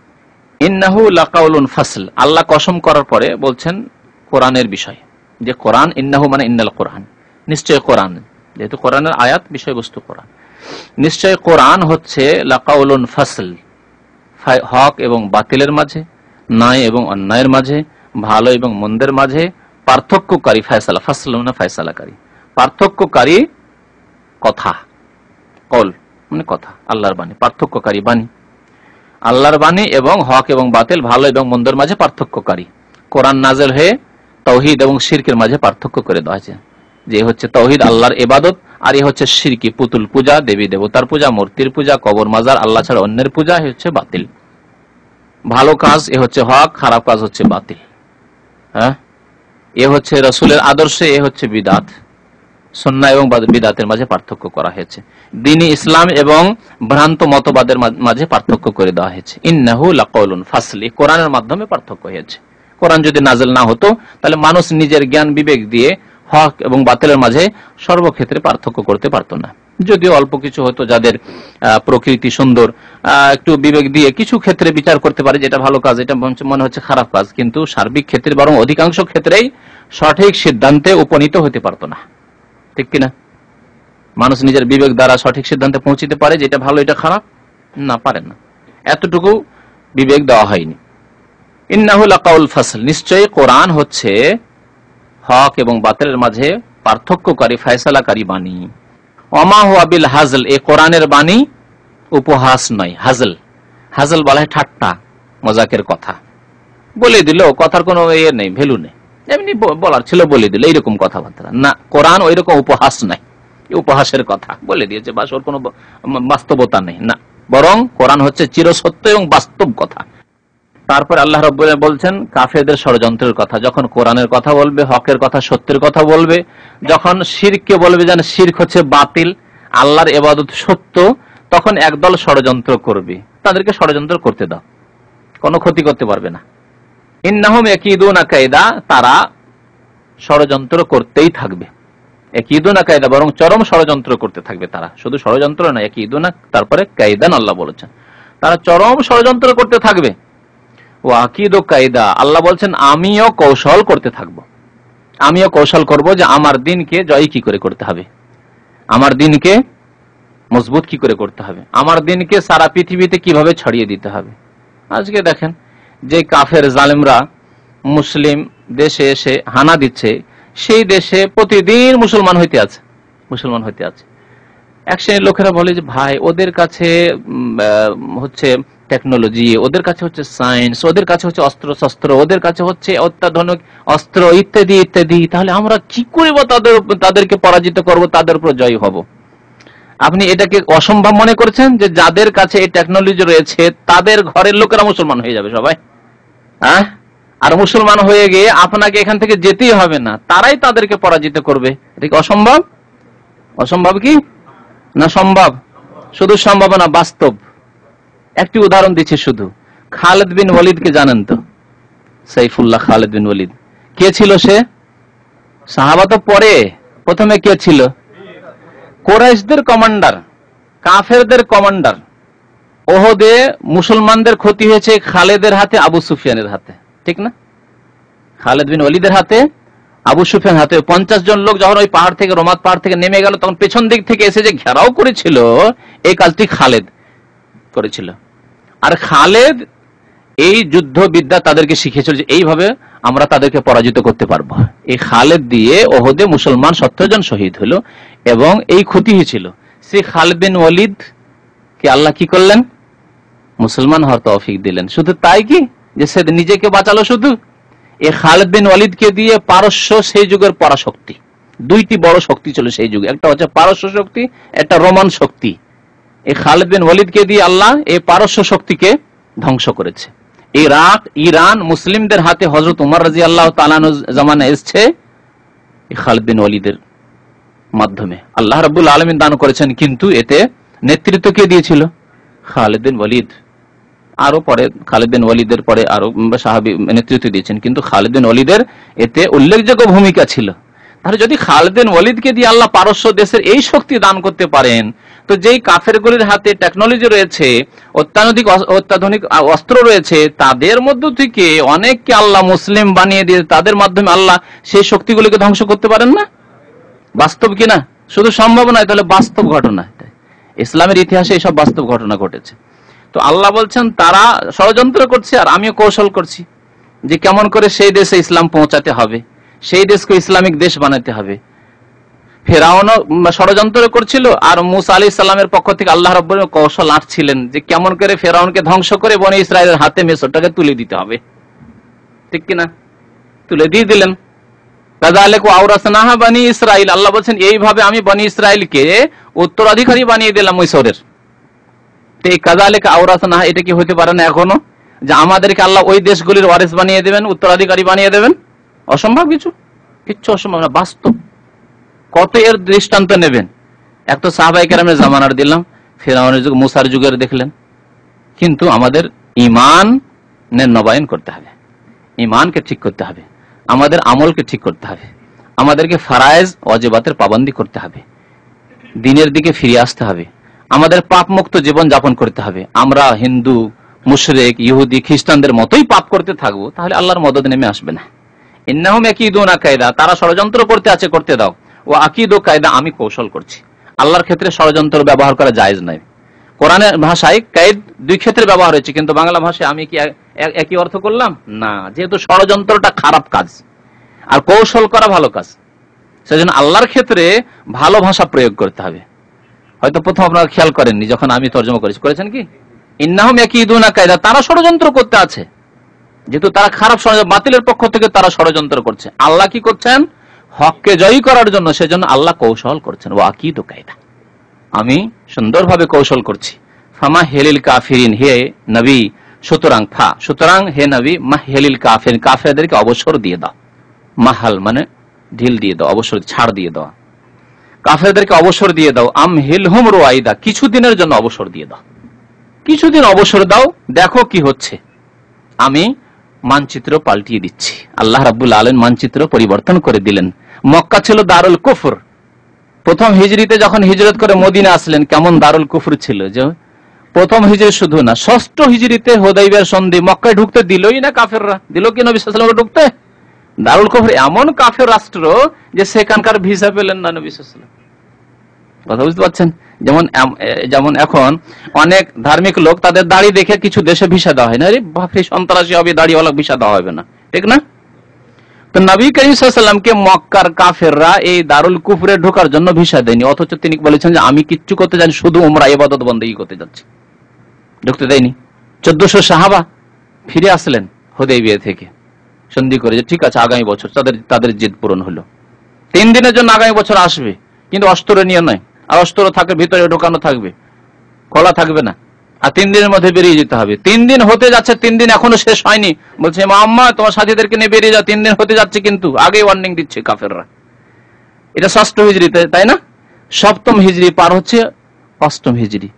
S1: ইন্নাহু লাকাউলুন ফাসল, আল্লাহ কসম করার পরে বলছেন কোরআনের বিষয়, যে কোরআন, ইন্নাহু মানে ইন্নাল কোরআন, নিশ্চয় কোরআন, যেহেতু কোরআনের আয়াত, বিষয়বস্তু কোরআন, নিশ্চয় কোরআন হচ্ছে লাকাউলুন ফাসল, হক এবং বাতিলের মাঝে, ন্যায় এবং অন্যায়ের মাঝে, ভালো এবং মন্দের মাঝে পার্থক্যকারী, ফয়সালা, ফাসল মানে ফয়সালাকারী, পার্থক্যকারী কথা, কল মানে কথা, আল্লাহর বাণী, পার্থক্যকারী বাণী, আল্লাহর বাণী এবং হক এবং বাতিল, ভালো এবং মন্দের মাঝে পার্থক্যকারী। কোরআন নাযিল হয়ে তাওহীদ এবং শিরকের মাঝে পার্থক্য করে দেওয়া হয়েছে, যে হচ্ছে তাওহীদ আল্লাহর ইবাদত, আর এ হচ্ছে শিরকি, পুতুল পূজা, দেবী দেবতার পূজা, মূর্তির পূজা, কবর মাজার, আল্লাহ ছাড়া অন্যের পূজা, এ হচ্ছে বাতিল। ভালো কাজ এ হচ্ছে হক, খারাপ কাজ হচ্ছে বাতিল। হ্যাঁ, এ হচ্ছে রাসূলের আদর্শ, এ হচ্ছে বিদআত। সুন্নাহ এবং বিদআতের মাঝে পার্থক্য করা হয়েছে, দ্বীন ইসলাম এবং ভ্রান্ত মতবাদের মাঝে পার্থক্য করে দেওয়া হয়েছে। ইন্নাহু লাকাউলুন ফাসল, কোরআনের মাধ্যমে পার্থক্য হয়েছে। কোরআন যদি নাযিল না হতো তাহলে মানুষ নিজের জ্ঞান বিবেক দিয়ে হক এবং বাতিলের মাঝে সর্বক্ষেত্রে পার্থক্য করতে পারতো না। যদিও অল্প কিছু হতো যাদের প্রকৃতি সুন্দর, একটু বিবেক দিয়ে কিছু ক্ষেত্রে বিচার করতে পারে যেটা ভালো কাজ, এটা মনে হচ্ছে খারাপ কাজ, কিন্তু সার্বিক ক্ষেত্রে বরং অধিকাংশ ক্ষেত্রেই সঠিক সিদ্ধান্তে উপনীত হতে পারতো না। ঠিক কিনা? মানুষ নিজের বিবেক দ্বারা সঠিক সিদ্ধান্তে পৌঁছিতে পারে যে এটা ভালো এটা খারাপ? না, পারে না, এতটুকু বিবেক দেওয়া হয়নি। ইন্নাহু লাকাউল ফাসল, নিশ্চয়ই কোরআন হচ্ছে হক এবং বাতিলের মাঝে পার্থক্যকারী, ফয়সালাকারী বাণী। ওমা হুয়া বিল হাজল, এই কোরআনের বাণী উপহাস নয়। হাজল, হাজল বলা হয় ঠাট্টা মজাকের কথা, বলে দিল, কথার কোনো ইয়ে নেই, ভ্যালু নেই, এমনি বলার ছিল বলে দিল, এইরকম কথাবার্তা না। কোরআন ওই রকম উপহাস নাই, উপহাসের কথা বলে দিয়েছে, বাস ওর কোনো বাস্তবতা নেই না, বরং কোরআন হচ্ছে চিরসত্য এবং বাস্তব কথা। তারপর আল্লাহ রাব্বুল আলামিন বলছেন কাফেরদের ষড়যন্ত্রের কথা, যখন কোরআনের কথা বলবে, হকের কথা, সত্যের কথা বলবে, যখন শিরককে বলবে যেন শিরক হচ্ছে বাতিল, আল্লাহর ইবাদত সত্য, তখন একদল ষড়যন্ত্র করবে। তাদেরকে ষড়যন্ত্র করতে দাও, কোনো ক্ষতি করতে পারবে না। ইন্নাহুম ইয়াকিদুনা কায়দা, তারা ষড়যন্ত্র করতেই থাকবে। ইয়াকিদুনা কায়দা, বরং চরম ষড়যন্ত্র করতে থাকবে তারা, শুধু ষড়যন্ত্র না, ইয়াকিদুনা তারপরে কায়দান আল্লাহ বলেছেন, তারা চরম ষড়যন্ত্র করতে থাকবে। ওয়াকিদু কায়দা, আল্লাহ বলছেন আমিও কৌশল করতে থাকবো, আমিও কৌশল করব যে আমার দিনকে জয় কি করে করতে হবে, আমার দিনকে মজবুত কি করে করতে হবে, আমার দিনকে সারা পৃথিবীতে কিভাবে ছড়িয়ে দিতে হবে। আজকে দেখেন যে কাফের জালেমরা মুসলিম দেশে এসে হানা দিচ্ছে, সেই দেশে প্রতিদিন মুসলমান হইতে আছে, মুসলমান হইতে আছে। এক শ্রেণীর লোকেরা বলে যে ভাই ওদের কাছে হচ্ছে টেকনোলজি, ওদের কাছে হচ্ছে সায়েন্স, ওদের কাছে হচ্ছে অস্ত্র শস্ত্র, ওদের কাছে হচ্ছে অত্যাধুনিক অস্ত্র ইত্যাদি ইত্যাদি, তাহলে আমরা কি করে তাদেরকে পরাজিত করব, তাদের উপর জয় হব। আপনি এটাকে অসম্ভব মনে করছেন যে যাদের কাছে এই টেকনোলজি রয়েছে তাদের ঘরের লোকেরা মুসলমান হয়ে যাবে সবাই, হ্যাঁ, আর মুসলমান হয়ে গিয়ে আপনাকে এখান থেকে যেতেই হবে না, তারাই তাদেরকে পরাজিত করবে? এটা কি অসম্ভব? অসম্ভব কি না সম্ভব? শুধু সম্ভব না, বাস্তব। একটি উদাহরণ দিচ্ছি শুধু, খালিদ বিন ওয়ালিদকে জানেন তো? সাইফুল্লাহ খালিদ বিন ওয়ালিদ কে ছিল সে? সাহাবা তো পরে, প্রথমে কে ছিল? কুরাইশদের কমান্ডার, কাফেরদের কমান্ডার। ওহদে মুসলমানদের ক্ষতি হয়েছে খালেদের হাতে, আবু সুফিয়ানের হাতে, ঠিক না? খালিদ বিন ওয়ালিদের হাতে, আবু সুফিয়ান হাতে। 50 জন লোক যখন ওই পাহাড় থেকে, রোমাত পাহাড় থেকে নেমে গেল, তখন পেছন দিক থেকে এসে যে ঘেরাও করেছিল, এই কাজটি খালেদ করেছিল। আর খালেদ এই যুদ্ধ বিদ্যা তাদেরকে শিখিয়েছিল যে এইভাবে আমরা তাদেরকে পরাজিত করতে পারবো। এই খালেদ দিয়ে ওহদে মুসলমান 70 জন শহীদ হলো এবং এই ক্ষতি হয়েছিল। সেই খালিদ বিন ওয়ালিদ কে আল্লাহ কি করলেন? মুসলমান হওয়ার তৌফিক দিলেন। শুধু তাই কি যে সে নিজেকে বাঁচালো? শুধু এই খালিদ বিন ওয়ালিদকে দিয়ে পারস্য সেই যুগের পরাশক্তি, দুইটি বড় শক্তি ছিল সেই যুগে, একটা হচ্ছে পারস্য শক্তি, একটা রোমান শক্তি। এই খালিদ বিন ওয়ালিদকে দিয়ে আল্লাহ এই পারস্য শক্তিকে ধ্বংস করেছে। ইরাক, ইরান মুসলিমদের হাতে হযরত উমর রাদিয়াল্লাহু তাআলা জামানা এসেছে এই খালিদ বিন ওয়ালিদের মাধ্যমে। আল্লাহ রাব্বুল আলামিন দান করেছেন, কিন্তু এতে নেতৃত্ব কে দিয়েছিল? খালিদ বিন ওয়ালিদ। আরো পরে খালিদ বিন ওয়ালিদের পরে আরো সাহাবী নেতৃত্ব দিয়েছেন, কিন্তু খালিদ বিন ওয়ালিদের এতে উল্লেখযোগ্য ভূমিকা ছিল। তাহলে যদি খালিদ বিন ওয়ালিদকে দিয়ে আল্লাহ পারস্য দেশের এই শক্তি দান করতে পারেন, তো যেই কাফেরগুলির হাতে টেকনোলজি রয়েছে, অত্যাধুনিক অস্ত্র রয়েছে, তাদের মধ্য থেকে অনেককে আল্লাহ মুসলিম বানিয়ে দিয়ে তাদের মাধ্যমে আল্লাহ সেই শক্তিগুলিকে ধ্বংস করতে পারেন না? বাস্তব কিনা? শুধু সম্ভব নয়, তাহলে বাস্তব ঘটনা। ইসলামের ইতিহাসে এইসব বাস্তব ঘটনা ঘটেছে। তো আল্লাহ বলছেন তারা ষড়যন্ত্র করছে আর আমিও কৌশল করছি যে কেমন করে সেই দেশে ইসলাম পৌঁছাতে হবে, সেই দেশকে ইসলামিক দেশ বানাতে হবে। ফেরাউনও ষড়যন্ত্র করছিল, আর মুসা আলাইহিস সালামের পক্ষ থেকে আল্লাহ রাব্বুল আলামিন কৌশল আঁটছিলেন যে কেমন করে ফেরাউনকে ধ্বংস করে বনি ইসরায়েলের হাতে মিসরটাকে তুলে দিতে হবে। ঠিক কিনা? তুলে দিয়ে দিলেন। কাযালিকা আওরাসনাহা বনি ইসরাইল, আল্লাহ বলছেন এইভাবে আমি বনি ইসরাইলকে উত্তরাধিকারী বানিয়ে দিলাম মিসরের। তো এই কাযালিকা আওরাসনাহা এটা কি হতে পারে না এখনো, যে আমাদেরকে আল্লাহ ওই দেশগুলির ওয়ারিস বানিয়ে দেবেন, উত্তরাধিকারী বানিয়ে দেবেন? অসম্ভব কিচ্ছু অসম্ভব না, বাস্তব। কত এর দৃষ্টান্ত নেবেন? এক তো সাহাবায়ে কেরামের জামানার দিলাম, ফেরাউনের যুগ, মুসার যুগের দেখলেন। কিন্তু আমাদের ঈমানের নবায়ন করতে হবে, ঈমানকে ঠিক করতে হবে, আমাদের আমলকে ঠিক করতে হবে, আমাদেরকে ফরায়েজ ওয়াজিবাতের পাবন্দি করতে হবে, দ্বীনের দিকে ফিরে আসতে হবে, আমাদের পাপ মুক্ত জীবন যাপন করতে হবে। আমরা হিন্দু, মুশরিক, ইহুদি, খ্রিস্টানদের মতোই পাপ করতে থাকবো, তাহলে আল্লাহর মদদ নেমে আসবে না। ইন্নাহুম ইয়াকিদুনা কায়দা, তারা ষড়যন্ত্র করতে আছে, করতে দাও। ও আকিদু কায়দা, আমি কৌশল করছি। আল্লাহর ক্ষেত্রে ষড়যন্ত্র ব্যবহার করা জায়েজ নয়। কোরআনের ভাষায় কায়েদ দুই ক্ষেত্রে ব্যবহার হয়েছে, কিন্তু বাংলা ভাষায় আমি কি একই অর্থ করলাম না? যেহেতু ষড়যন্ত্রটা খারাপ কাজ আর কৌশল করা ভালো কাজ, সেজন্য আল্লাহর ক্ষেত্রে ভালো ভাষা প্রয়োগ করতে হবে। হয়তো প্রথম আপনারা খেয়াল করেননি যখন আমি তর্জমা করেছেন কি ইন্নাহুম ইয়াকিদুনা কায়দা, তারা ষড়যন্ত্র করতে আছে। যেহেতু তারা খারাপ ষড়যন্ত্র, বাতিলের পক্ষ থেকে তারা ষড়যন্ত্র করছে, আল্লাহ কি করছেন? হককে জয়ী করার জন্য, সেজন্য আল্লাহ কৌশল করছেন। ও আকিদু কায়দা, আমি সুন্দরভাবে কৌশল করছি। ফামা হেলিল কাফিরিন, হে নবী, সুতরাং হে নবী, মাহলিল কাফিরিন, কাফেরদেরকে অবসর দিয়ে দাও। মাহাল মানে ঢিল দিয়ে দাও, অবসর, ছাড় দিয়ে দাও। কাফেরদেরকে অবসর দিয়ে দাও। আমহিলহুম রুয়াইদা, কিছুদিনের জন্য অবসর দিয়ে দাও, কিছুদিন অবসর দাও, দেখো কি হচ্ছে। আমি মানচিত্র পাল্টিয়ে দিচ্ছি। আল্লাহ রাব্বুল আলামিন মানচিত্র পরিবর্তন করে দিলেন। মক্কা ছিল দারুল কুফর। প্রথম হিজরিতে যখন হিজরত করে মদিনা আসলেন, কেমন দারুল কুফর ছিল। যে প্রথম হিজরি শুধু না, ষষ্ঠ হিজরিতে হুদাইবিয়ার সন্ধি, মক্কায় ঢুকতে দিলই না কাফেররা। দিল কি নবী সাল্লাল্লাহু আলাইহি ওয়াসাল্লামকে ঢুকতে? দারুল কুফর এমন কাফের রাষ্ট্র যে সেখানকার ভিসা পেলেন না নবী সাল্লাল্লাহু আলাইহি ওয়াসাল্লাম। কথা বুঝতে পারছেন? যেমন এখন অনেক ধার্মিক লোক, তাদের দাড়ি দেখে কিছু দেশে ভিসা দেওয়া হয় না। আরে বাপরে, সন্ত্রাসী হবে, দাড়িওয়ালা ভিসা দেওয়া হবে না, ঠিক না? তো নবী করিম সাল্লাল্লাহু আলাইহি ওয়াসাল্লামকে মক্কার কাফেররা এই দারুল কুফরে ঢোকার জন্য ভিসা দেয়নি, অথচ তিনি বলেছেন যে আমি কিচ্ছু করতে জানি, শুধু উমরা ইবাদত বন্দেগী করতে যাচ্ছি। ঢুকতে দেয়নি। 1400 সাহাবা ফিরে আসলেন হুদাইবিয়া থেকে, সন্ধি করে যে ঠিক আছে আগামী বছর। তাদের জিদ পূরণ হলো। 3 দিনের জন্য আগামী বছর আসবে, কিন্তু অস্ত্র নিয়ে নয়। আর অস্ত্র থাকে ভিতরে ঢোকানো থাকবে, খোলা থাকবে না। আর 3 দিনের মধ্যে বেরিয়ে যেতে হবে। 3 দিন হতে যাচ্ছে, 3 দিন এখনো শেষ হয়নি। বলছে আম্মা, তোমার সাথীদেরকে নিয়ে বেরিয়ে যাও, 3 দিন হতে যাচ্ছে, কিন্তু আগেই ওয়ার্নিং দিচ্ছে কাফেররা। এটা 6ষ্ঠ হিজরিতে, তাই না? 7ম হিজরি পার হচ্ছে 8ম হিজরি।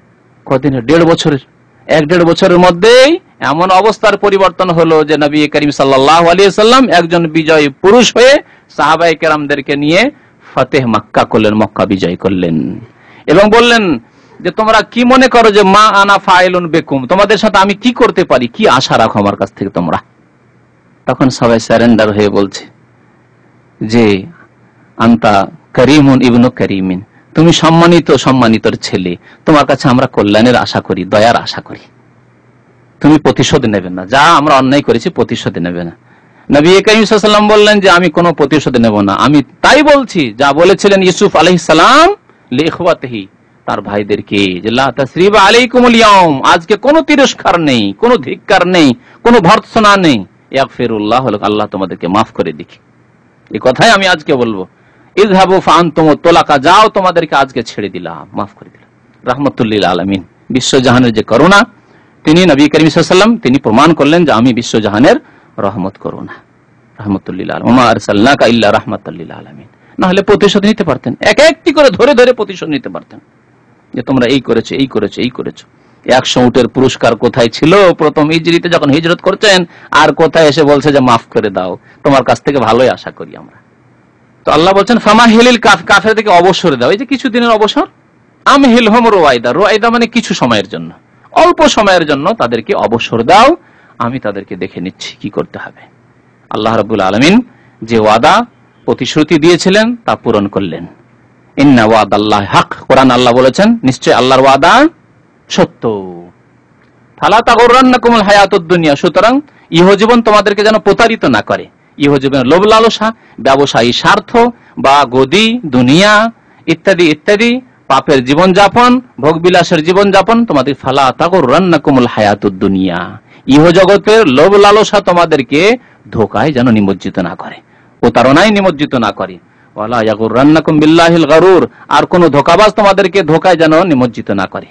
S1: কদিনের? 1.5 বছরের। 1.5 বছরের মধ্যেই এমন অবস্থার পরিবর্তন হলো যে নবী করিম সাল্লাল্লাহু আলাইহি ওয়াসাল্লাম একজন বিজয়ী পুরুষ হয়ে সাহাবায়ে কেরামদেরকে নিয়ে ফতেহ মক্কা করলেন, মক্কা বিজয় করলেন এবং বললেন যে তোমরা কি মনে করো যে মা আনা ফাইলুন বিকুম, তোমাদের সাথে আমি কি করতে পারি, কি আশা রাখো আমার কাছ থেকে তোমরা? তখন সবাই সারেন্ডার হয়ে বলছে যে আনতা করিমুন ইবনু করিমিন, তুমি সম্মানিতর ছেলে, তোমার কাছে আমরা কল্যাণের আশা করি, দয়ার আশা করি, তুমি প্রতিশোধ নেবে না, যা আমরা অন্যায় করেছি প্রতিশোধ নেবে না। নবী করিম সাল্লাল্লাহু আলাইহি ওয়াসাল্লাম বললেন যে আমি কোনো প্রতিশোধ নেব না, আমি তাই বলছি যা বলেছিলেন ইউসুফ আলাইহিস সালাম লিইখওয়াতিহি, তার ভাইদেরকে, যে লা তাসরিবা আলাইকুমুল ইয়াউম, আজকে কোনো তিরস্কার নেই, কোনো ধিক্কার নেই, কোনো ভর্ৎসনা নেই, ইয়াগফিরুল্লাহু লাকুম, আল্লাহ তোমাদেরকে মাফ করে দিক। এই কথাই আমি আজকে বলবো। ইযহাবু ফাআনতুমুত তুলাকা, যাও তোমাদেরকে আজকে ছেড়ে দিলাম, মাফ করে দিলাম। রাহমাতুল লিল আলামিন, বিশ্বজাহানের যে করুণা, তিনি নবী করিম সাল্লাল্লাহু আলাইহি ওয়াসাল্লাম তিনি প্রমাণ করলেন যে আমি বিশ্বজাহানের রহমত করুণা, রাহমাতুল লিল আলামিন। ওয়া মা আরসালনাকা ইল্লা রাহমাতাল লিল আলামিন। না হলে প্রতিশোধ নিতে পারতেন, এক একটি করে ধরে ধরে প্রতিশোধ নিতে পারতেন, যে তোমরা এই করেছো, এই করেছো, এই করেছো। 100 উটের পুরস্কার কোথায় ছিল প্রথম হিজরিতে যখন হিজরত করছেন, আর কোথায় এসে বলছে যে মাফ করে দাও, তোমার কাছ থেকে ভালোই আশা করি আমরা। তো আল্লাহ বলছেন ফামাহিলিল কাফেরদেরকে অবসর দাও, এই যে কিছুদিনের অবসর, আমহিলহুম রুয়াইদা, রুয়াইদা মানে কিছু সময়ের জন্য, অল্প সময়ের জন্য তাদেরকে অবসর দাও, আমি তাদেরকে দেখে নিচ্ছি কি করতে হবে। আল্লাহ রাব্বুল আলামিন যে ওয়াদা প্রতিশ্রুতি দিয়েছিলেন তা পূরণ করলেন। ইন্না ওয়াদাল্লাহি হক, কোরআন আল্লাহ বলেছেন নিশ্চয় আল্লাহর ওয়াদা সত্য। ফালা তাগুররান্নাকুমুল হায়াতুদ দুনিয়া, সুতরাং ইহজীবন তোমাদেরকে যেন প্রতারিত না করে। ইহজীবনের লোভ লালসা, ব্যবসায়ী স্বার্থ বা গদি দুনিয়া ইত্যাদি ইত্যাদি, পাপের জীবনযাপন, ভোগবিলাসের জীবনযাপন তোমাদের, ফালা তাগুররান্নাকুমুল হায়াতুদ দুনিয়া, ইহজগতের লোভ লালসা তোমাদেরকে ধোঁকায় যেন নিমজ্জিত না করে, প্রতারণায় নিমজ্জিত না করে। ওয়ালা ইয়াগুররান্নাকুম বিল্লাহিল গারুর, আর কোন ধোঁকাবাজ তোমাদেরকে ধোঁকায় যেন নিমজ্জিত না করে।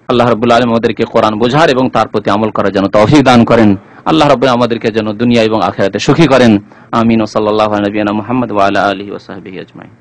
S1: আল্লাহ রাব্বুল আলামিন আমাদেরকে কোরআন বোঝার এবং তার প্রতি আমল করার জন্য তৌফিক দান করেন। আল্লাহ রাব্বুল আমাদেরকে যেন দুনিয়া এবং আখিরাতে সুখী করেন। আমিন। ওয়া সাল্লাল্লাহু আলা নবিয়িনা মুহাম্মদ ওয়া আলা আলিহি ওয়া সাহবিহি আজমাইন।